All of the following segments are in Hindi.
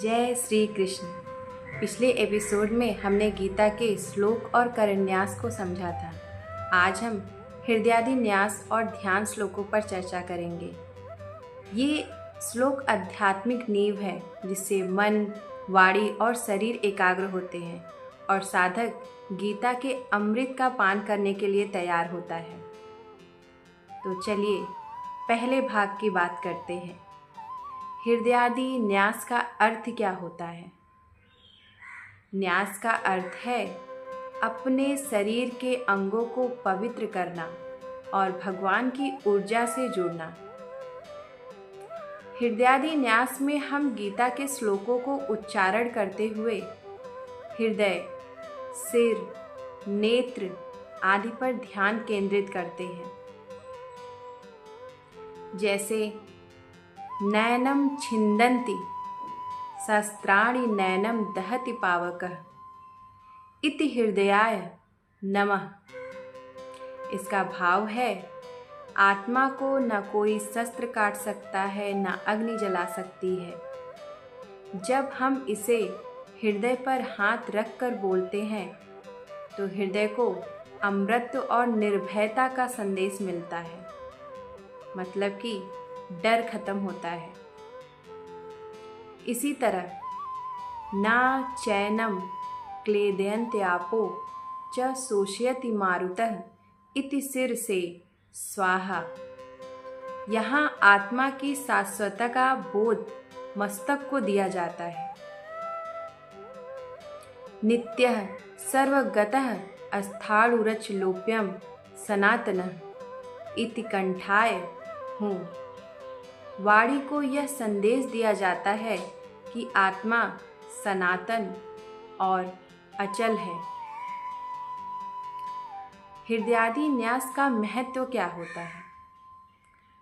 जय श्री कृष्ण। पिछले एपिसोड में हमने गीता के श्लोक और करन्यास को समझा था। आज हम हृदयादि न्यास और ध्यान श्लोकों पर चर्चा करेंगे। ये श्लोक आध्यात्मिक नींव है जिससे मन, वाणी और शरीर एकाग्र होते हैं और साधक गीता के अमृत का पान करने के लिए तैयार होता है। तो चलिए पहले भाग की बात करते हैं। हृदयादि न्यास का अर्थ क्या होता है? न्यास का अर्थ है अपने शरीर के अंगों को पवित्र करना और भगवान की ऊर्जा से जुड़ना। हृदयादि न्यास में हम गीता के श्लोकों को उच्चारण करते हुए हृदय, सिर, नेत्र आदि पर ध्यान केंद्रित करते हैं। जैसे नैनम छिन्दन्ति शस्त्राणि नैनम दहति पावकः इति हृदयाय नमः। इसका भाव है आत्मा को न कोई शस्त्र काट सकता है, न अग्नि जला सकती है। जब हम इसे हृदय पर हाथ रख कर बोलते हैं तो हृदय को अमृत और निर्भयता का संदेश मिलता है, मतलब कि डर खत्म होता है। इसी तरह ना चैनम क्लेदयन्त्यापो च शोषयति मारुतः इति सिर से स्वाहा। यहाँ आत्मा की शाश्वतता का बोध मस्तक को दिया जाता है। नित्यः सर्वगतः अस्थाणुरचलोप्यं सनातनः इति कंठाय हूँ। वाणी को यह संदेश दिया जाता है कि आत्मा सनातन और अचल है। हृदयादि न्यास का महत्व क्या होता है,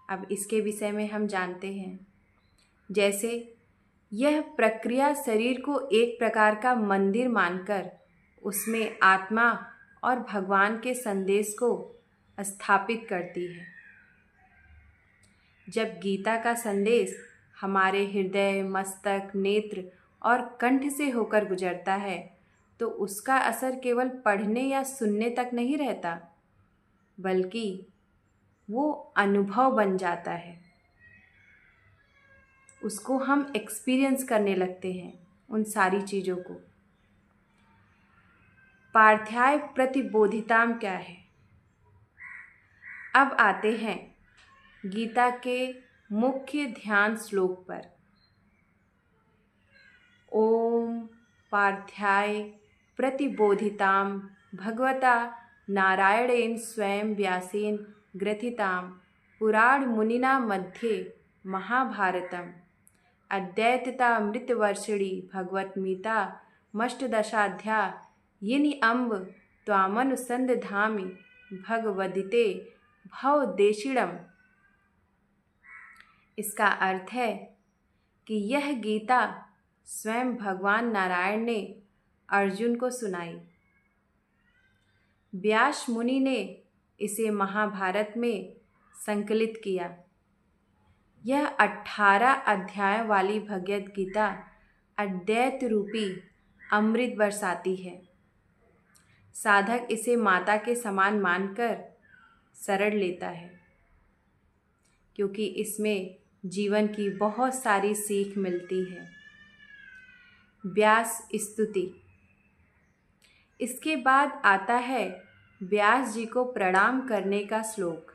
अब इसके विषय में हम जानते हैं। जैसे यह प्रक्रिया शरीर को एक प्रकार का मंदिर मानकर उसमें आत्मा और भगवान के संदेश को स्थापित करती है। जब गीता का संदेश हमारे हृदय, मस्तक, नेत्र और कंठ से होकर गुजरता है तो उसका असर केवल पढ़ने या सुनने तक नहीं रहता, बल्कि वो अनुभव बन जाता है। उसको हम एक्सपीरियंस करने लगते हैं, उन सारी चीज़ों को। पार्थ्याय प्रतिबोधिताम क्या है? अब आते हैं गीता के मुख्य ध्यान श्लोक पर। ओम पार्थ्याय प्रतिबोधिताम भगवता नारायणेन स्वयं व्यासेन ग्रथिताम पुराण मुनिना मध्ये महाभारतम अद्वैततामृतवर्षिणी भगवद्गीता मष्टदशाध्या यिनि अम्ब त्वामनुसंदधामि भगवदिते भवदेशिणम्। इसका अर्थ है कि यह गीता स्वयं भगवान नारायण ने अर्जुन को सुनाई। व्यास मुनि ने इसे महाभारत में संकलित किया। यह 18 अध्याय वाली भगवद गीता अद्वैत रूपी अमृत बरसाती है। साधक इसे माता के समान मानकर शरण लेता है, क्योंकि इसमें जीवन की बहुत सारी सीख मिलती है। व्यास स्तुति। इसके बाद आता है व्यास जी को प्रणाम करने का श्लोक।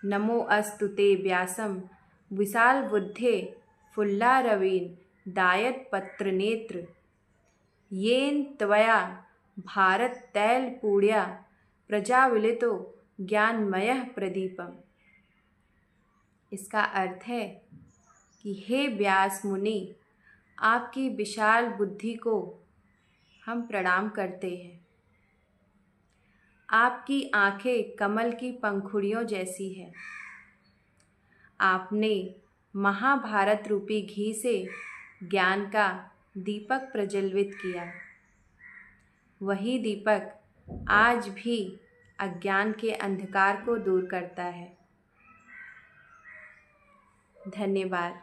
नमो अस्तुते व्यासम विशाल बुद्धे फुल्लारवीन दायत पत्र नेत्र येन त्वया भारत तैल पूर्या प्रजाविलितो ज्ञानमयः प्रदीपम। इसका अर्थ है कि हे व्यास मुनि, आपकी विशाल बुद्धि को हम प्रणाम करते हैं। आपकी आंखें कमल की पंखुड़ियों जैसी है। आपने महाभारत रूपी घी से ज्ञान का दीपक प्रज्वलित किया। वही दीपक आज भी अज्ञान के अंधकार को दूर करता है। धन्यवाद।